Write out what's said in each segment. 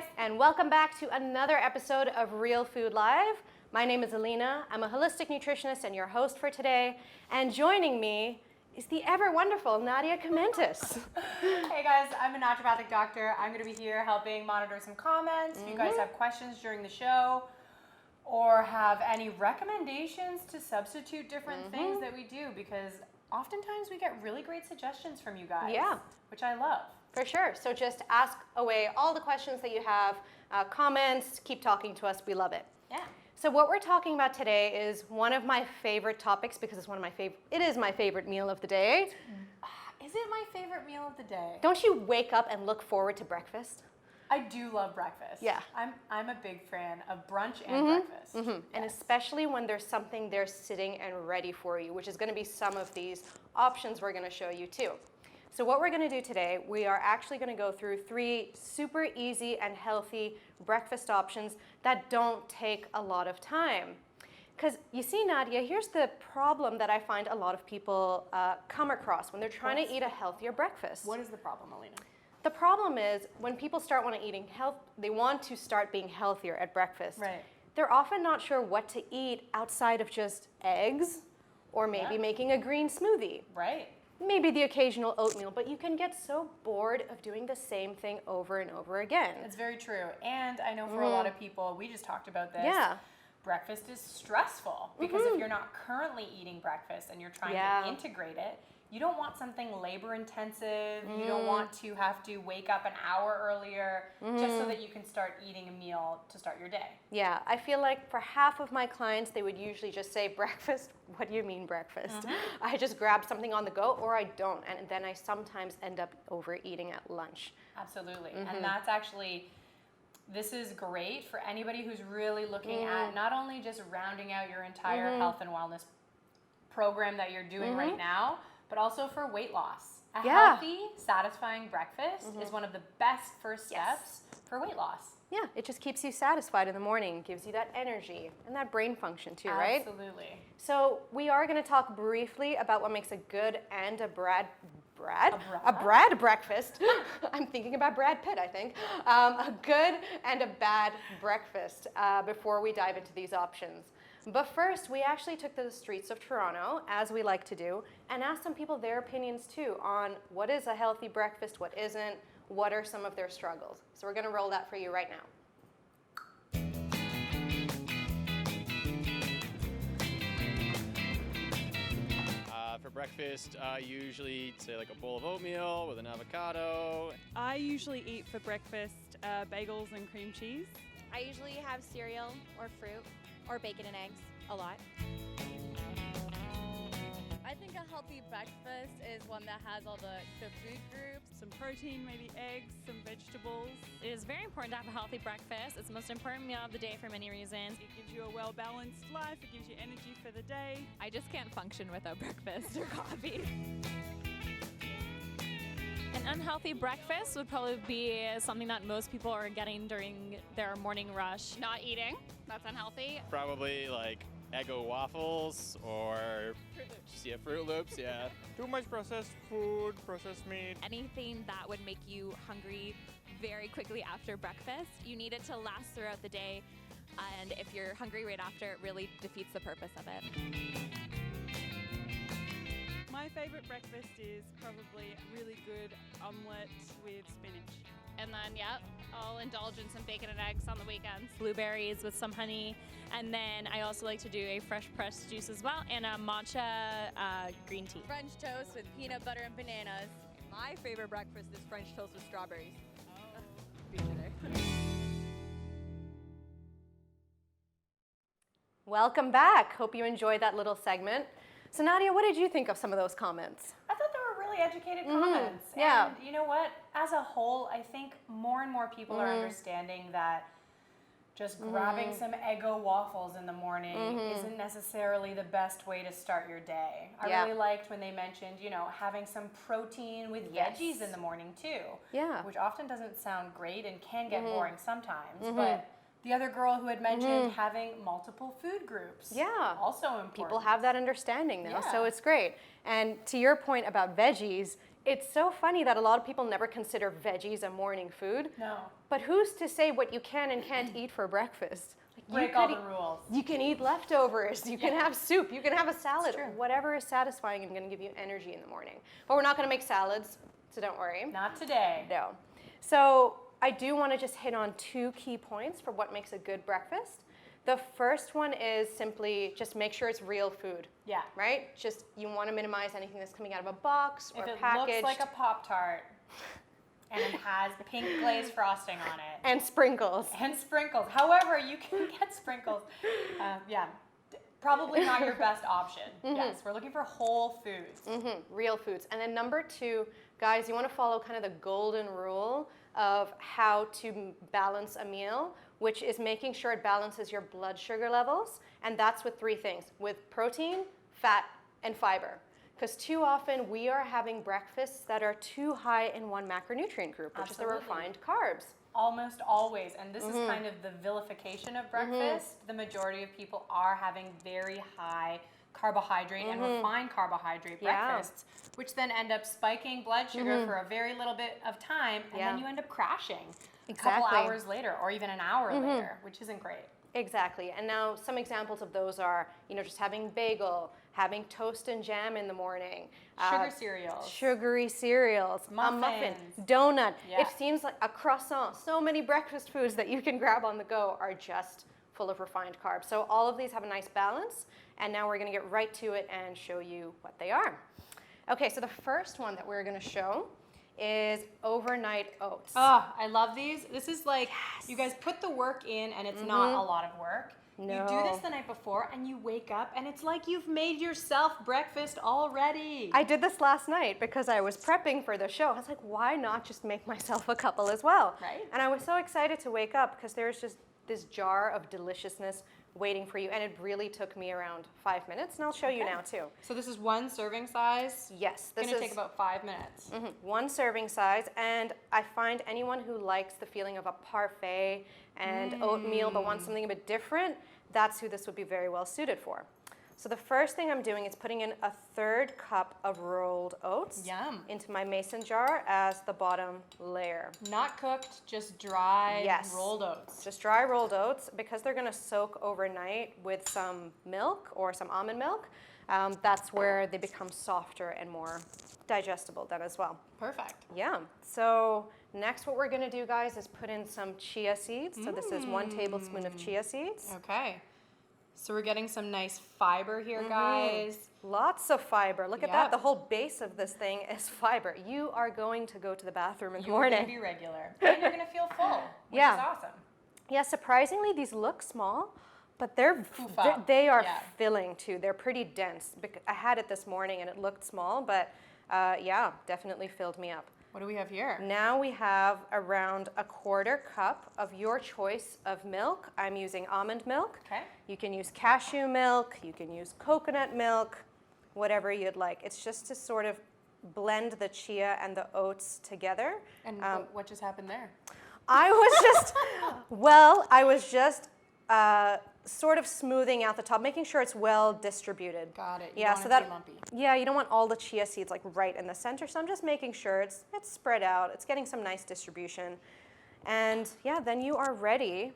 guys! And welcome back to another episode of Real Food Live. My name is Alina. I'm a holistic nutritionist and your host for today. And joining me is the ever wonderful Nadia Comentis. Hey guys, I'm a naturopathic doctor. I'm going to be here helping monitor some comments. If you guys have questions during the show or have any recommendations to substitute different things that we do, because oftentimes we get really great suggestions from you guys. Yeah. Which I love. For sure. So just ask away all the questions that you have, comments, keep talking to us. We love it. Yeah. So what we're talking about today is one of my favorite topics because it's it is my favorite meal of the day. Is it my favorite meal of the day? Don't you wake up and look forward to breakfast? I do love breakfast. Yeah. I'm a big fan of brunch and breakfast. Yes. And especially when there's something there sitting and ready for you, which is going to be some of these options we're going to show you too. So what we're going to do today, we are actually going to go through 3 super easy and healthy breakfast options that don't take a lot of time. Because you see, Nadia, here's the problem that I find a lot of people come across when they're trying to eat a healthier breakfast. What is the problem, Alina? The problem is when people start they want to start being healthier at breakfast. Right. They're often not sure what to eat outside of just eggs or maybe making a green smoothie. Right. Maybe the occasional oatmeal, but you can get so bored of doing the same thing over and over again. It's very true. And I know for a lot of people, we just talked about this, breakfast is stressful because if you're not currently eating breakfast and you're trying to integrate it, you don't want something labor intensive. You don't want to have to wake up an hour earlier just so that you can start eating a meal to start your day. Yeah, I feel like for half of my clients, they would usually just say, breakfast? What do you mean breakfast? I just grab something on the go or I don't. And then I sometimes end up overeating at lunch. Absolutely. And that's actually, this is great for anybody who's really looking at not only just rounding out your entire health and wellness program that you're doing right now, but also for weight loss. A healthy, satisfying breakfast is one of the best first steps for weight loss. Yeah, it just keeps you satisfied in the morning, gives you that energy and that brain function too, right? Absolutely. So we are going to talk briefly about what makes a good and a Brad breakfast. I'm thinking about Brad Pitt, I think. A good and a bad breakfast before we dive into these options. But first, we actually took to the streets of Toronto, as we like to do, and asked some people their opinions too on what is a healthy breakfast, what isn't, what are some of their struggles. So we're going to roll that for you right now. For breakfast, I usually eat, say, like a bowl of oatmeal with an avocado. I usually eat for breakfast bagels and cream cheese. I usually have cereal or fruit or bacon and eggs a lot. I think a healthy breakfast is one that has all the food groups. Some protein, maybe eggs, some vegetables. It is very important to have a healthy breakfast. It's the most important meal of the day for many reasons. It gives you a well-balanced life. It gives you energy for the day. I just can't function without breakfast or coffee. An unhealthy breakfast would probably be something that most people are getting during their morning rush. Not eating, that's unhealthy. Probably like Eggo waffles or Fruit Loops, Too much processed food, processed meat. Anything that would make you hungry very quickly after breakfast. You need it to last throughout the day, and if you're hungry right after, it really defeats the purpose of it. My favorite breakfast is probably a really good omelette with spinach. And then, I'll indulge in some bacon and eggs on the weekends. Blueberries with some honey. And then I also like to do a fresh pressed juice as well and a matcha green tea. French toast with peanut butter and bananas. My favorite breakfast is French toast with strawberries. Welcome back. Hope you enjoyed that little segment. So Nadia, what did you think of some of those comments? I thought they were really educated comments. Yeah. And you know what? As a whole, I think more and more people are understanding that just grabbing some Eggo waffles in the morning isn't necessarily the best way to start your day. I really liked when they mentioned, having some protein with veggies in the morning too. Yeah. Which often doesn't sound great and can get boring sometimes. But the other girl who had mentioned having multiple food groups. Yeah. Also important. People have that understanding now, so it's great. And to your point about veggies, it's so funny that a lot of people never consider veggies a morning food. No. But who's to say what you can and can't eat for breakfast? Break all the rules. You can eat leftovers. You can have soup. You can have a salad. true. Whatever is satisfying and going to give you energy in the morning. But we're not going to make salads, so don't worry. Not today. No. So I do want to just hit on 2 key points for what makes a good breakfast. The first one is simply just make sure it's real food. Yeah. Right? Just you want to minimize anything that's coming out of a box or If it packaged. looks like a Pop-Tart and it has pink glazed frosting on it. And sprinkles. And sprinkles. However, you can get sprinkles. Yeah. Probably not your best option. Yes, we're looking for whole foods. Real foods. And then number 2, guys, you want to follow kind of the golden rule of how to balance a meal, which is making sure it balances your blood sugar levels. And that's with 3 things, with protein, fat, and fiber. Because too often we are having breakfasts that are too high in one macronutrient group, which is the refined carbs. Almost always. And this is kind of the vilification of breakfast. The majority of people are having very high carbohydrate and refined carbohydrate breakfasts, which then end up spiking blood sugar for a very little bit of time, and then you end up crashing a couple hours later or even an hour later, which isn't great. Exactly. And now some examples of those are, just having bagel, having toast and jam in the morning. Sugar cereals. Sugary cereals. A muffin. Muffins. Donut. Yeah. It seems like a croissant. So many breakfast foods that you can grab on the go are just full of refined carbs. So all of these have a nice balance. And now we're going to get right to it and show you what they are. Okay, so the first one that we're going to show is overnight oats. Oh, I love these. This is like, you guys put the work in and it's not a lot of work. No. You do this the night before and you wake up and it's like you've made yourself breakfast already. I did this last night because I was prepping for the show. I was like, why not just make myself a couple as well? Right. And I was so excited to wake up because there's just this jar of deliciousness waiting for you. And it really took me around 5 minutes. And I'll show you now too. So this is 1 serving size. Yes. It's going to take about 5 minutes. 1 serving size. And I find anyone who likes the feeling of a parfait and oatmeal but wants something a bit different, that's who this would be very well suited for. So the first thing I'm doing is putting in a 1/3 cup of rolled oats into my mason jar as the bottom layer. Not cooked, just dry rolled oats. Just dry rolled oats because they're going to soak overnight with some milk or some almond milk. That's where they become softer and more digestible then as well. Perfect. Yeah. So next what we're going to do, guys, is put in some chia seeds. So this is 1 tablespoon of chia seeds. Okay. So we're getting some nice fiber here, guys. Lots of fiber. Look at that. The whole base of this thing is fiber. You are going to go to the bathroom in the morning. You're going to be regular. And you're going to feel full, which is awesome. Yeah, surprisingly, these look small, but they are filling too. They're pretty dense. I had it this morning and it looked small, but yeah, definitely filled me up. What do we have here? Now we have around a 1/4 cup of your choice of milk. I'm using almond milk. Okay. You can use cashew milk. You can use coconut milk, whatever you'd like. It's just to sort of blend the chia and the oats together. And what just happened there? I was just sort of smoothing out the top, making sure it's well distributed. Got it. You Yeah, don't so want it that to be lumpy. yeah, you don't want all the chia seeds like right in the center. So I'm just making sure it's spread out. It's getting some nice distribution, and yeah, then you are ready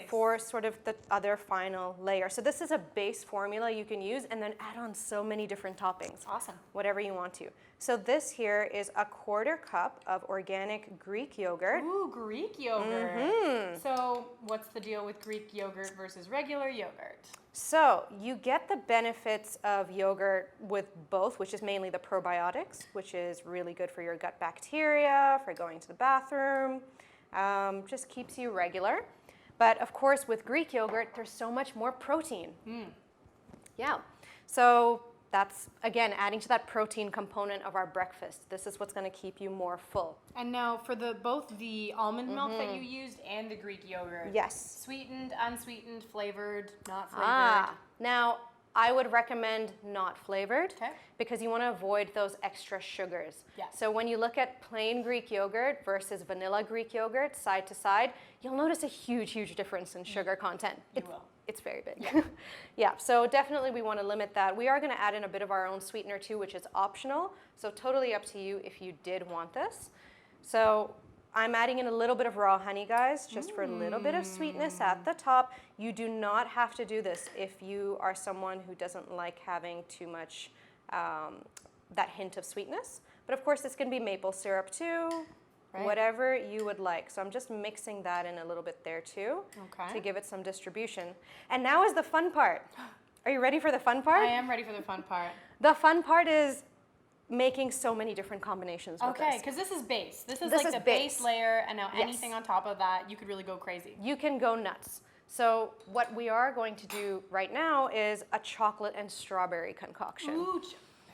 for sort of the other final layer. So this is a base formula you can use, and then add on so many different toppings. Awesome. Whatever you want to. So this here is a 1/4 cup of organic Greek yogurt. Ooh, Greek yogurt. So what's the deal with Greek yogurt versus regular yogurt? So you get the benefits of yogurt with both, which is mainly the probiotics, which is really good for your gut bacteria, for going to the bathroom, just keeps you regular. But of course, with Greek yogurt, there's so much more protein. Yeah. So that's, again, adding to that protein component of our breakfast. This is what's going to keep you more full. And now for both the almond milk that you used and the Greek yogurt. Yes. Sweetened, unsweetened, flavored, not flavored. Now, I would recommend not flavored Okay. because you want to avoid those extra sugars. Yes. So when you look at plain Greek yogurt versus vanilla Greek yogurt side to side, you'll notice a huge, huge difference in sugar content. You will. It's very big. Yeah. Yeah, so definitely we want to limit that. We are going to add in a bit of our own sweetener too, which is optional. So totally up to you if you did want this. So I'm adding in a little bit of raw honey, guys, just for a little bit of sweetness at the top. You do not have to do this if you are someone who doesn't like having too much that hint of sweetness. But of course, this can be maple syrup too, Right. whatever you would like. So I'm just mixing that in a little bit there too Okay. to give it some distribution. And now is the fun part. Are you ready for the fun part? I am ready for the fun part. The fun part is making so many different combinations with Okay, this. because this is base. This is This like is the base. base layer, and now Yes. anything on top of that, you could really go crazy. You can go nuts. So what we are going to do right now is a chocolate and strawberry concoction. Ooh,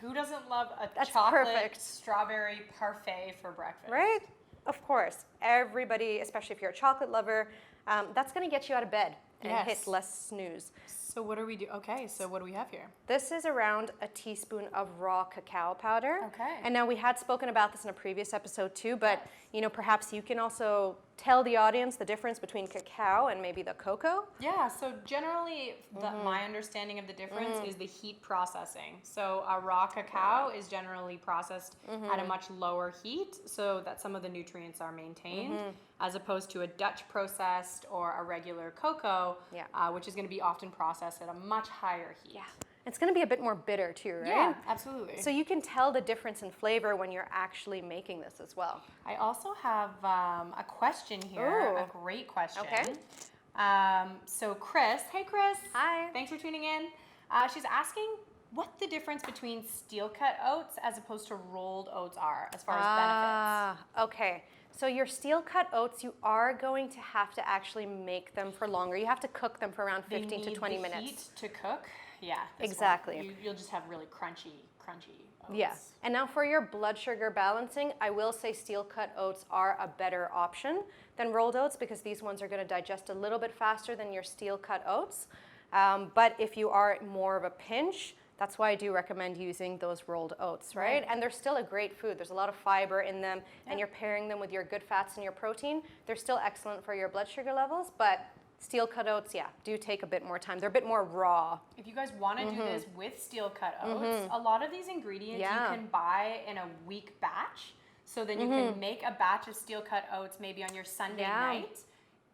who doesn't love a That's chocolate perfect. strawberry parfait for breakfast? Right? Of course. Everybody, especially if you're a chocolate lover, that's going to get you out of bed and Yes. hit less snooze. So what do we do? Okay, so what do we have here? This is around a teaspoon of raw cacao powder. Okay. And now we had spoken about this in a previous episode too, but you know, perhaps you can also tell the audience the difference between cacao and maybe the cocoa. Yeah, so generally, my understanding of the difference is the heat processing. So a raw cacao is generally processed at a much lower heat so that some of the nutrients are maintained, as opposed to a Dutch processed or a regular cocoa, which is going to be often processed at a much higher heat. Yeah. It's going to be a bit more bitter too, right? Yeah, absolutely. So you can tell the difference in flavor when you're actually making this as well. I also have a question here, a great question. Okay. So Chris, hey Chris. Hi. Thanks for tuning in. She's asking what the difference between steel cut oats as opposed to rolled oats are as far as benefits. Okay. So your steel cut oats, you are going to have to actually make them for longer. You have to cook them for around 15 to 20 minutes. Heat to cook. Yeah. Exactly. You'll just have really crunchy oats. Yeah. And now for your blood sugar balancing, I will say steel cut oats are a better option than rolled oats because these ones are going to digest a little bit faster than your steel cut oats. But if you are more of a pinch, that's why I do recommend using those rolled oats, right? And they're still a great food. There's a lot of fiber in them, and you're pairing them with your good fats and your protein. They're still excellent for your blood sugar levels, but steel cut oats, do take a bit more time. They're a bit more raw. If you guys want to do this with steel cut oats, a lot of these ingredients you can buy in a week batch. So then you can make a batch of steel cut oats maybe on your Sunday night.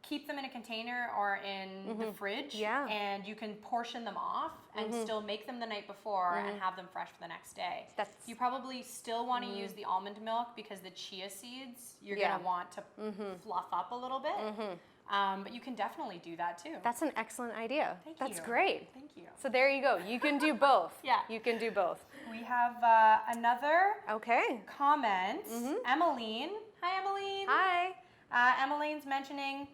Keep them in a container or in the fridge, and you can portion them off and still make them the night before and have them fresh for the next day. You probably still want to use the almond milk because the chia seeds you're going to want to fluff up a little bit. But you can definitely do that too. That's an excellent idea. That's you. great. Thank you. So there you go. You can do both. You can do both. We have another comment. Emmeline. Hi, Emmeline. Hi. Emmeline's mentioning,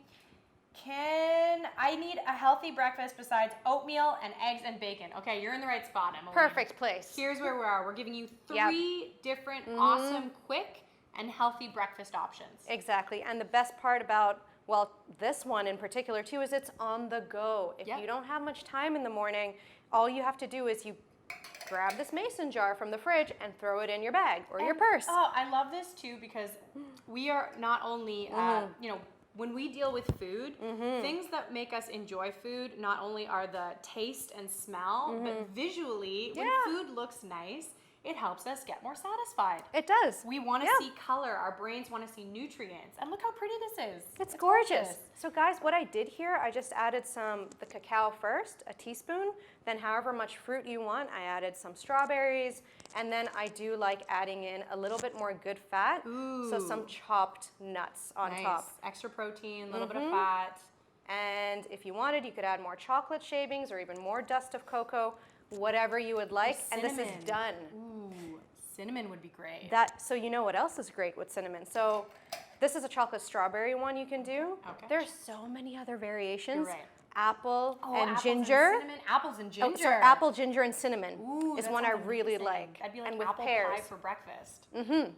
I need a healthy breakfast besides oatmeal and eggs and bacon. Okay, you're in the right spot, Emmeline. Perfect place. Here's where we are. We're giving you three different awesome, quick, and healthy breakfast options. Exactly. And the best part about, well, this one in particular too, is it's on the go. If you don't have much time in the morning, all you have to do is you grab this mason jar from the fridge and throw it in your bag or your purse. Oh, I love this too because we are not only, when we deal with food, things that make us enjoy food not only are the taste and smell, but visually, when food looks nice, it helps us get more satisfied. It does. We want to see color. Our brains want to see nutrients. And look how pretty this is. It's gorgeous. So guys, what I did here, I just added the cacao first, a teaspoon, then however much fruit you want, I added some strawberries, and then I do like adding in a little bit more good fat, so some chopped nuts on top. Extra protein, a little bit of fat. And if you wanted, you could add more chocolate shavings or even more dust of cocoa, whatever you would like, and this is done. Ooh, cinnamon would be great. So you know what else is great with cinnamon? So this is a chocolate strawberry one you can do. There's so many other variations. You're right. Apple and apples ginger. And cinnamon. Apples and ginger. Oh, sorry, apple, ginger, and cinnamon is that one I sounds really amazing. like. That'd be like and with apple pears. pie for breakfast.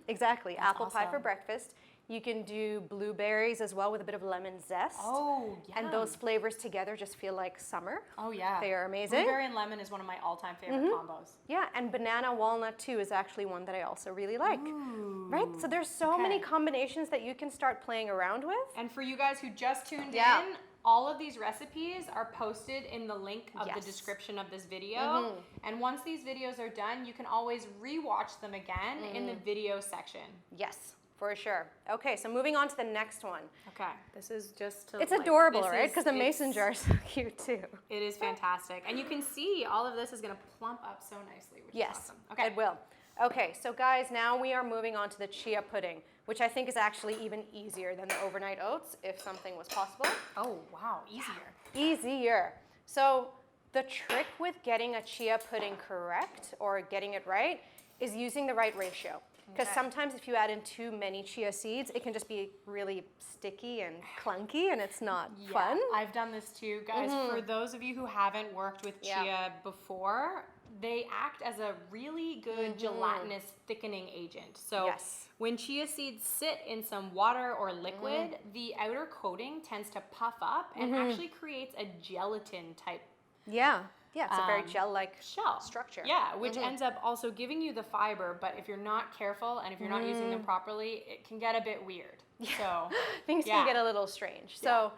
Exactly, apple pie for awesome. breakfast. You can do blueberries as well with a bit of lemon zest. Oh, yeah. And those flavors together just feel like summer. Oh, yeah. They are amazing. Blueberry and lemon is one of my all-time favorite combos. Yeah, and banana walnut too is actually one that I also really like. Ooh. Right? So there's so many combinations that you can start playing around with. And for you guys who just tuned Yeah. in, all of these recipes are posted in the link of the Yes. description of this video. And once these videos are done, you can always rewatch them again in the video section. Yes, for sure. Okay, so moving on to the next one. Okay, this is just to It's like, adorable, this right? is- Because the it's- mason jar is so cute too. It is fantastic. And you can see all of this is going to plump up so nicely, which is Yes, awesome. Okay. it will. Okay, so guys, now we are moving on to the chia pudding, which I think is actually even easier than the overnight oats, if something was possible. Oh, wow, easier. Easier. So the trick with getting a chia pudding correct or getting it right is using the right ratio. Because sometimes if you add in too many chia seeds, it can just be really sticky and clunky and it's not fun. I've done this too. Guys, for those of you who haven't worked with chia before, they act as a really good gelatinous thickening agent. So Yes. when chia seeds sit in some water or liquid, the outer coating tends to puff up and actually creates a gelatin type Yeah, it's a very gel-like shell structure. Yeah, which ends up also giving you the fiber, but if you're not careful and if you're not using them properly, it can get a bit weird. So Things can get a little strange. So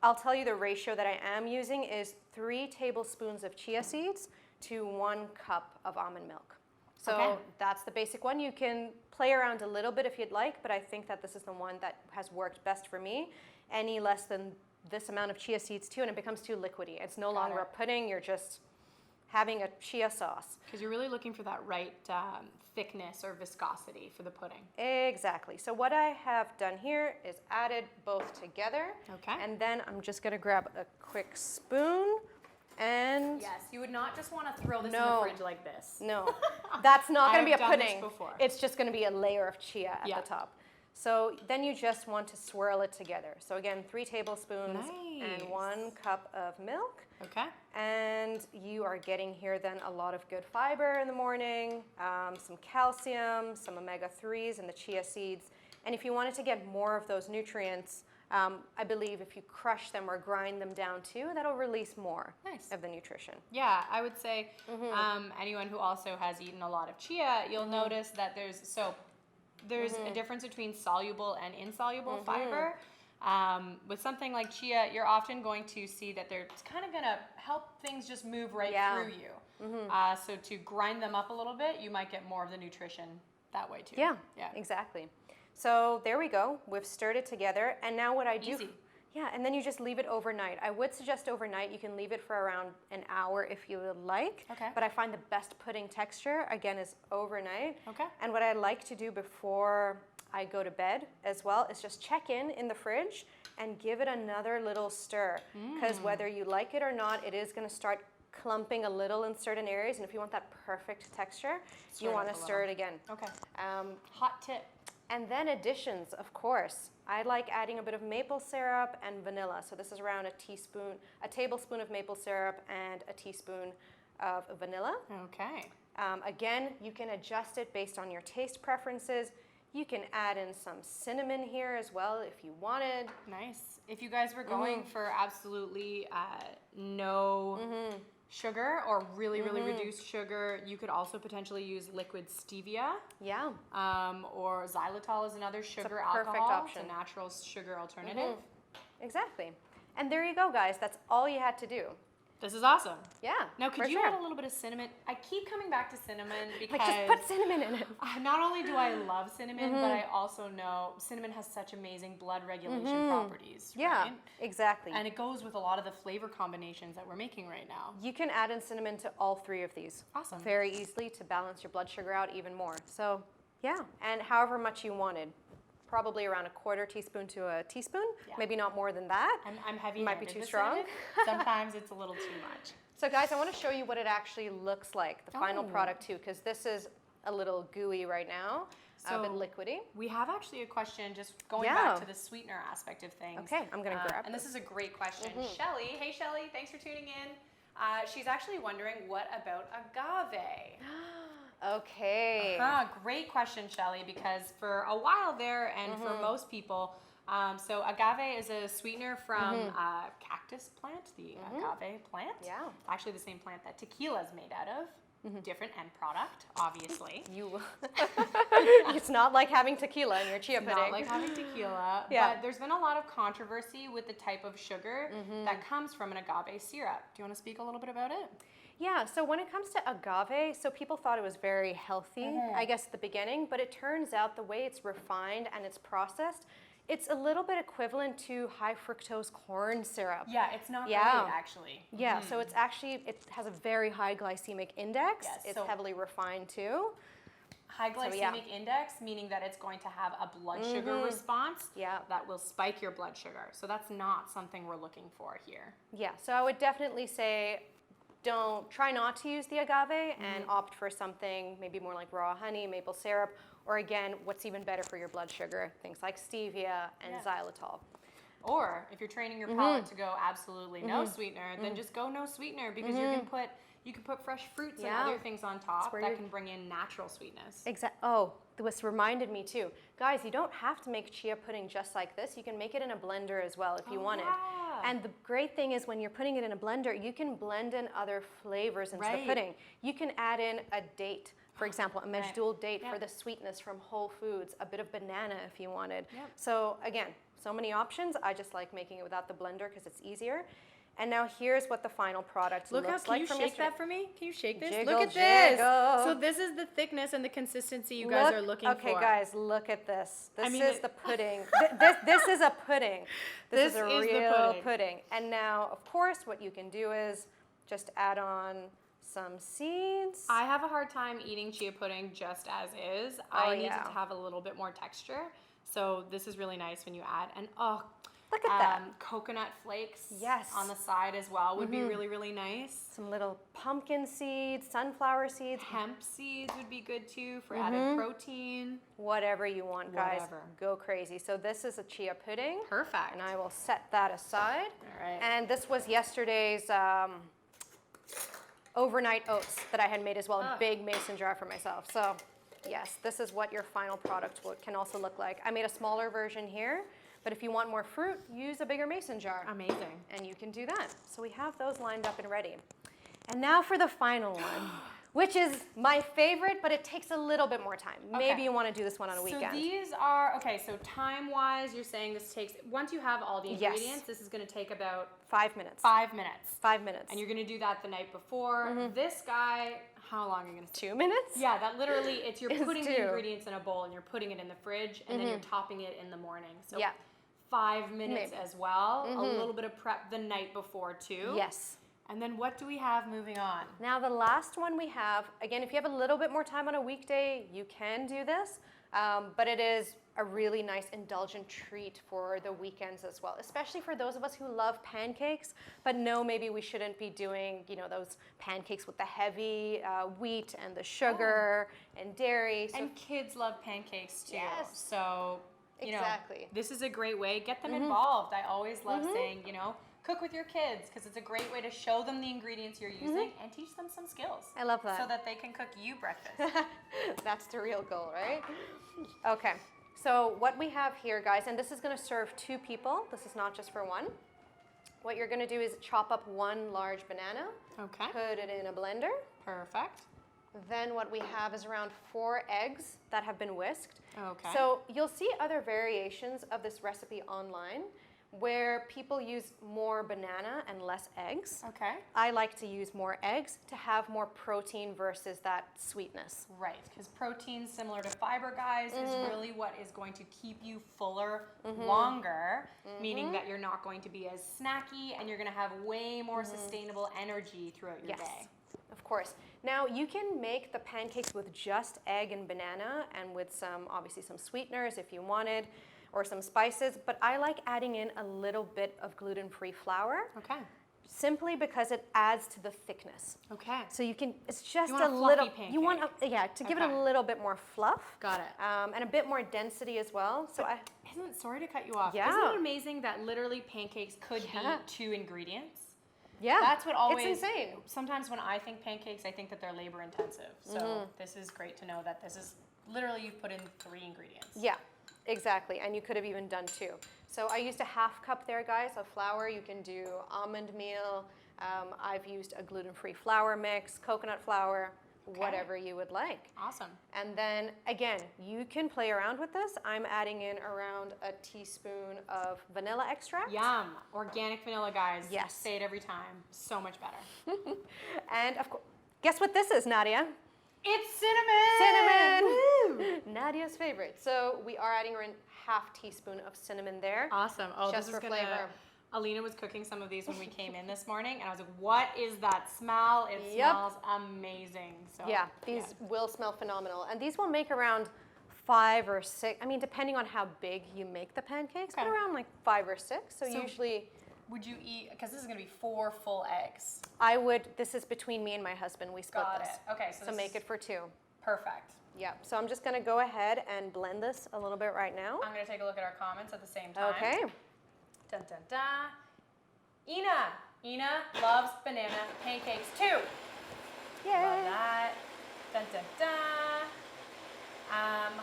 I'll tell you the ratio that I am using is 3 tablespoons of chia seeds to 1 cup of almond milk. So that's the basic one. You can play around a little bit if you'd like, but I think that this is the one that has worked best for me. Any less than this amount of chia seeds too, and it becomes too liquidy. It's no longer a pudding, you're just having a chia sauce. because you're really looking for that right thickness or viscosity for the pudding. Exactly. So what I have done here is added both together. Okay. And then I'm just gonna grab a quick spoon and Yes, you would not just want to throw this in No. the fridge like this. no, that's not gonna I've be a done this pudding. before. It's just gonna be a layer of chia at Yeah. the top. So then you just want to swirl it together. So again, 3 tablespoons Nice. and 1 cup of milk. Okay. And you are getting here then a lot of good fiber in the morning, some calcium, some omega-3s in the chia seeds. And if you wanted to get more of those nutrients, I believe if you crush them or grind them down too, that'll release more of the nutrition. Yeah, I would say anyone who also has eaten a lot of chia, you'll notice that there's a difference between soluble and insoluble fiber. With something like chia, you're often going to see that it's kind of going to help things just move right through you. So to grind them up a little bit, you might get more of the nutrition that way too. Yeah, exactly. So there we go. We've stirred it together. And now what I do... Easy. Yeah, and then you just leave it overnight. I would suggest overnight. You can leave it for around an hour if you would like. Okay. But I find the best pudding texture, again, is overnight. Okay. And what I like to do before I go to bed as well is just check in the fridge and give it another little stir. Because whether you like it or not, it is going to start clumping a little in certain areas. And if you want that perfect texture, you want to stir it again. Okay. Hot tip. And then additions, of course. I like adding a bit of maple syrup and vanilla. So this is around a tablespoon of maple syrup and a teaspoon of vanilla. Okay. Again, you can adjust it based on your taste preferences. You can add in some cinnamon here as well if you wanted. Nice. If you guys were going for absolutely no sugar or really reduced sugar, you could also potentially use liquid stevia. Yeah. Or xylitol is another sugar perfect alcohol. option. It's a natural sugar alternative. Exactly. And there you go, guys. That's all you had to do. This is awesome. Yeah. Now, could for you sure. add a little bit of cinnamon? I keep coming back to cinnamon because Like, just put cinnamon in it. not only do I love cinnamon, but I also know cinnamon has such amazing blood regulation properties. Yeah, right? exactly. And it goes with a lot of the flavor combinations that we're making right now. You can add in cinnamon to all 3 of these. Awesome. Very easily to balance your blood sugar out even more. So, yeah. And however much you wanted. Probably around a 1/4 teaspoon to a teaspoon. Yeah. Maybe not more than that. I'm heavy. Might be too strong. Sometimes it's a little too much. So guys, I want to show you what it actually looks like, the final product too, because this is a little gooey right now, a bit liquidy. We have actually a question just going back to the sweetener aspect of things. Okay, I'm going to grab And this is a great question. Shelly, hey Shelly, thanks for tuning in. She's actually wondering, what about agave? Okay. Great question, Shelly, because for a while there and for most people, so agave is a sweetener from cactus plant, the agave plant. Yeah. Actually the same plant that tequila is made out of. Different end product, obviously. It's not like having tequila in your chia pudding. Not like having tequila, but there's been a lot of controversy with the type of sugar that comes from an agave syrup. Do you want to speak a little bit about it? Yeah, so when it comes to agave, so people thought it was very healthy, I guess, at the beginning, but it turns out the way it's refined and it's processed, it's a little bit equivalent to high fructose corn syrup. Yeah, it's not great, actually. Yeah, so it's actually, it has a very high glycemic index. Yes, it's so heavily refined too. High glycemic index, meaning that it's going to have a blood sugar response that will spike your blood sugar. So that's not something we're looking for here. Yeah, so I would definitely say try not to use the agave and opt for something maybe more like raw honey, maple syrup, or again, what's even better for your blood sugar, things like stevia and xylitol. Or if you're training your palate to go absolutely no sweetener, then just go no sweetener because you can put fresh fruits and other things on top that can bring in natural sweetness. Exactly. Oh, this reminded me too. Guys, you don't have to make chia pudding just like this. You can make it in a blender as well if you wanted. And the great thing is when you're putting it in a blender, you can blend in other flavors into the pudding. You can add in a date. For example, a Mejdul date for the sweetness from Whole Foods, a bit of banana if you wanted. So again, so many options. I just like making it without the blender because it's easier. And now here's what the final product looks like. Can you shake that for me? Can you shake this? Jiggle, look at this. jiggle. So this is the thickness and the consistency you guys are looking for. Okay, guys, look at this. This is the pudding. this is a pudding. This is a real pudding. And now, of course, what you can do is just add on some seeds. I have a hard time eating chia pudding just as is. I need it to have a little bit more texture. So this is really nice when you add. And look at that. Coconut flakes Yes. on the side as well would be really, really nice. Some little pumpkin seeds, sunflower seeds. Hemp seeds would be good too for added protein. Whatever you want, guys. Whatever. Go crazy. So this is a chia pudding. Perfect. And I will set that aside. All right. And this was yesterday's overnight oats that I had made as well, a big mason jar for myself. So yes, this is what your final product can also look like. I made a smaller version here, but if you want more fruit, use a bigger mason jar. Amazing. And you can do that. So we have those lined up and ready. And now for the final one, which is my favorite, but it takes a little bit more time. Maybe you want to do this one on a weekend. So these are, so time-wise, you're saying this takes, once you have all the ingredients, this is going to take about 5 minutes. 5 minutes. 5 minutes. And you're going to do that the night before. This guy, how long are you going to 2 minutes? Yeah, that literally, you're putting the ingredients in a bowl and you're putting it in the fridge and then you're topping it in the morning. So 5 minutes as well. A little bit of prep the night before too. Yes. And then what do we have moving on? Now the last one we have, again, if you have a little bit more time on a weekday, you can do this, but it is a really nice indulgent treat for the weekends as well, especially for those of us who love pancakes, but know maybe we shouldn't be doing, those pancakes with the heavy wheat and the sugar and dairy. So and kids love pancakes too. Yes. So, exactly. This is a great way. Get them involved. I always love saying, cook with your kids because it's a great way to show them the ingredients you're using and teach them some skills. I love that. So that they can cook you breakfast. That's the real goal, right? Okay, so what we have here, guys, and this is going to serve 2 people. This is not just for one. What you're going to do is chop up 1 large banana. Okay. Put it in a blender. Perfect. Then what we have is around 4 eggs that have been whisked. Okay. So you'll see other variations of this recipe online where people use more banana and less eggs. Okay. I like to use more eggs to have more protein versus that sweetness. Right, because protein, similar to fiber, guys, is really what is going to keep you fuller longer, meaning that you're not going to be as snacky and you're going to have way more sustainable energy throughout your day. Of course. Now you can make the pancakes with just egg and banana and with obviously some sweeteners if you wanted, or some spices, but I like adding in a little bit of gluten-free flour. Okay. Simply because it adds to the thickness. Okay. So you can, it's just you want a a little, pancake. you want, to give it a little bit more fluff. Got it. And a bit more density as well. So sorry to cut you off. Yeah. Isn't it amazing that literally pancakes could be 2 ingredients? Yeah, That's what always. it's insane. Sometimes when I think pancakes, I think that they're labor intensive. So this is great to know that this is literally you've put in 3 ingredients. Yeah, exactly. And you could have even done 2. So I used a half cup there, guys, of flour. You can do almond meal. I've used a gluten-free flour mix, coconut flour, whatever you would like. Awesome. And then again, you can play around with this. I'm adding in around a teaspoon of vanilla extract. Yum. Organic vanilla, guys. Yes. Say it every time. So much better. And of course, guess what this is, Nadia? It's cinnamon! Cinnamon! Woo! Nadia's favorite. So we are adding in half teaspoon of cinnamon there. Awesome. Oh, Just this is for gonna, flavor. Alina was cooking some of these when we came in this morning, and I was like, what is that smell? It Yep. smells amazing. So Yeah, these will smell phenomenal. And these will make around 5 or 6, I mean, depending on how big you make the pancakes, but Okay. around like 5 or 6. So usually would you eat, because this is gonna be 4 full eggs. I would, this is between me and my husband, we split Got this. it. Okay, so So this make is it for 2. perfect. Yeah, so I'm just gonna go ahead and blend this a little bit right now. I'm gonna take a look at our comments at the same time. Okay. Dun dun dun. Ina loves banana pancakes too. Love Yay! that. Dun dun dun.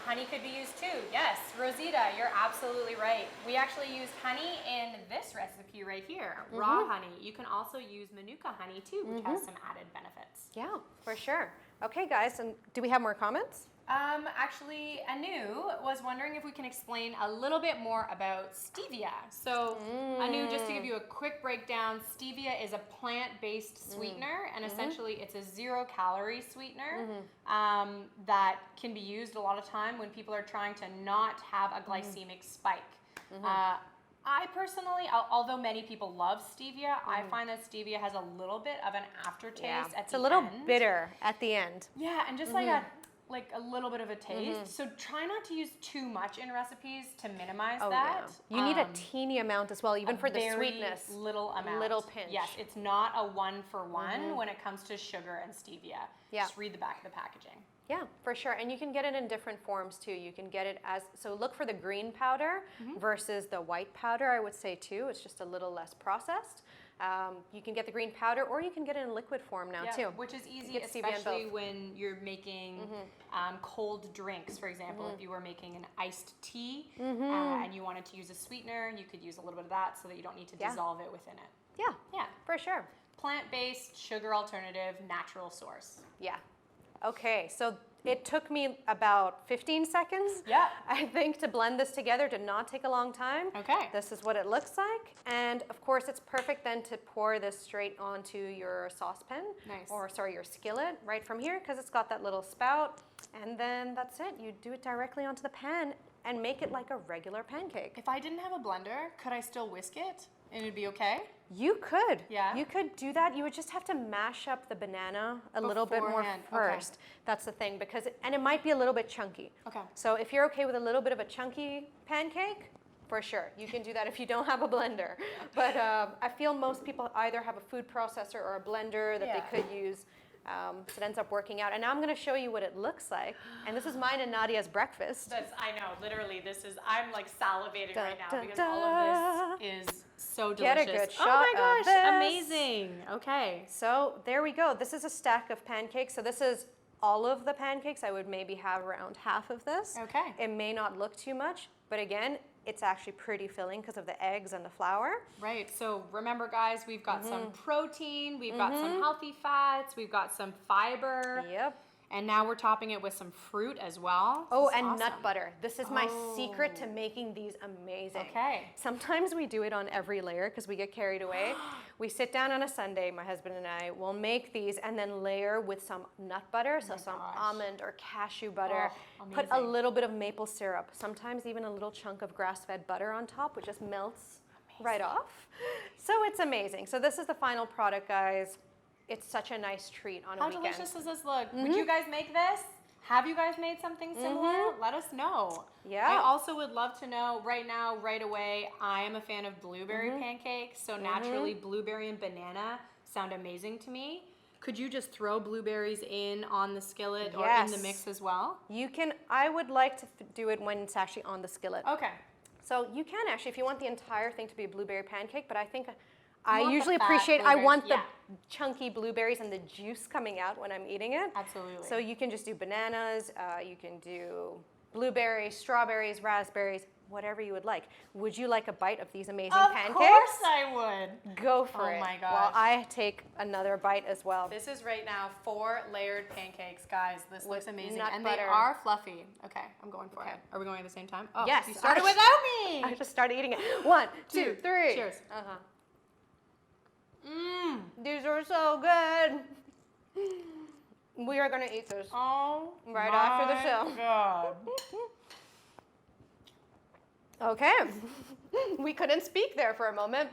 Honey could be used too. Yes, Rosita, you're absolutely right. We actually used honey in this recipe right here, raw honey. You can also use Manuka honey too, which has some added benefits. Yeah, for sure. Okay, guys, and do we have more comments? Actually, Anu was wondering if we can explain a little bit more about stevia. So, Anu, just to give you a quick breakdown, stevia is a plant-based sweetener, and essentially it's a 0-calorie sweetener that can be used a lot of time when people are trying to not have a glycemic spike. I personally, although many people love stevia, I find that stevia has a little bit of an aftertaste at the end. It's a little bitter at the end. Yeah, and just like a little bit of a taste. So try not to use too much in recipes to minimize that. Yeah. You need a teeny amount as well, even for the sweetness. Little amount. Little pinch. Yes, it's not a 1-for-1 when it comes to sugar and stevia. Yeah. Just read the back of the packaging. Yeah, for sure. And you can get it in different forms too. You can get it as, so look for the green powder versus the white powder, I would say too. It's just a little less processed. You can get the green powder or you can get it in liquid form now too. Which is easy, get stevia in especially both. when you're making cold drinks. For example, if you were making an iced tea and you wanted to use a sweetener, you could use a little bit of that so that you don't need to dissolve it within it. Yeah, Yeah. for sure. Plant-based, sugar alternative, natural source. Yeah. Okay, so it took me about 15 seconds, I think, to blend this together. Did not take a long time. Okay. This is what it looks like. And of course, it's perfect then to pour this straight onto your saucepan. Nice. Or, sorry, your skillet right from here, because it's got that little spout. And then that's it. You do it directly onto the pan and make it like a regular pancake. If I didn't have a blender, could I still whisk it and it'd be okay? You could. Yeah? You could do that. You would just have to mash up the banana a little bit more Beforehand, first. okay. That's the thing, because and it might be a little bit chunky. Okay. So if you're okay with a little bit of a chunky pancake, for sure, you can do that if you don't have a blender. But I feel most people either have a food processor or a blender that they could use. So it ends up working out. And now I'm going to show you what it looks like. And this is mine and Nadia's breakfast. I know, literally, I'm like salivating Dun, right now dun, because dun. all of this is so Get delicious. a good Oh shot my of gosh, this. amazing. Okay. So there we go. This is a stack of pancakes. So this is all of the pancakes. I would maybe have around half of this. Okay. It may not look too much, but again, it's actually pretty filling because of the eggs and the flour. Right, so remember guys, we've got some protein, we've got some healthy fats, we've got some fiber. Yep. And now we're topping it with some fruit as well. Oh, This is and nut awesome. butter. This is my secret to making these amazing. Okay. Sometimes we do it on every layer because we get carried away. We sit down on a Sunday, my husband and I will make these and then layer with some nut butter, so some almond or cashew butter. Oh, Put a amazing. little bit of maple syrup, sometimes even a little chunk of grass-fed butter on top, which just melts right off. So it's amazing. So this is the final product, guys. It's such a nice treat on a How weekend. delicious does this look? Would you guys make this? Have you guys made something similar? Let us know. Yeah. I also would love to know right now, right away, I am a fan of blueberry pancakes, so naturally blueberry and banana sound amazing to me. Could you just throw blueberries in on the skillet or in the Yes. mix as well? You can, I would like to do it when it's actually on the skillet. Okay. So you can actually, if you want the entire thing to be a blueberry pancake, but I think I want the usually fat appreciate, I want the blueberries, chunky blueberries and the juice coming out when I'm eating it. Absolutely. So you can just do bananas, you can do blueberries, strawberries, raspberries, whatever you would like. Would you like a bite of these amazing pancakes? Of course I would. Go for it. Oh my While gosh. I take another bite as well. This is right now 4 layered pancakes, guys. This looks amazing. nut And butter. they are fluffy. Okay, I'm going for it. Are we going at the same time? Oh, Yes, you started I- without me. I just started eating it. 1, 2, 3. Cheers. These are so good. We are gonna eat this. Oh, Right after the show. God. Okay. We couldn't speak there for a moment,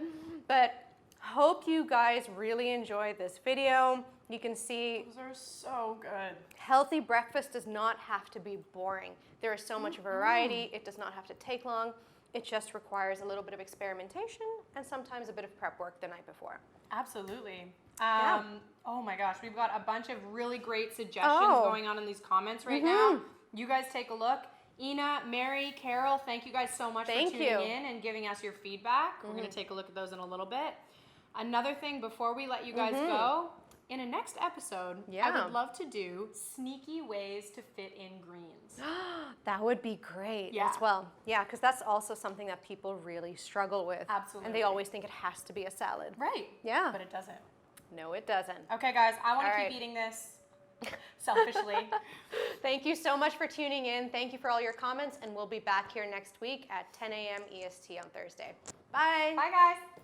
but hope you guys really enjoyed this video. You can see Those are so good. healthy breakfast does not have to be boring. There is so much variety. It does not have to take long. It just requires a little bit of experimentation and sometimes a bit of prep work the night before. Absolutely. Yeah. Oh my gosh, we've got a bunch of really great suggestions Oh. going on in these comments right now. You guys take a look. Ina, Mary, Carol, thank you guys so much Thank for tuning you. in and giving us your feedback. We're going to take a look at those in a little bit. Another thing before we let you guys go, in a next episode, I Yeah. would love to do sneaky ways to fit in greens. That would be great Yeah. as well. Yeah, because that's also something that people really struggle with. Absolutely. And they always think it has to be a salad. Right. Yeah. But it doesn't. No, it doesn't. Okay, guys, I want to All keep right. eating this selfishly. Thank you so much for tuning in. Thank you for all your comments, and we'll be back here next week at 10 a.m. EST on Thursday. Bye. Bye, guys.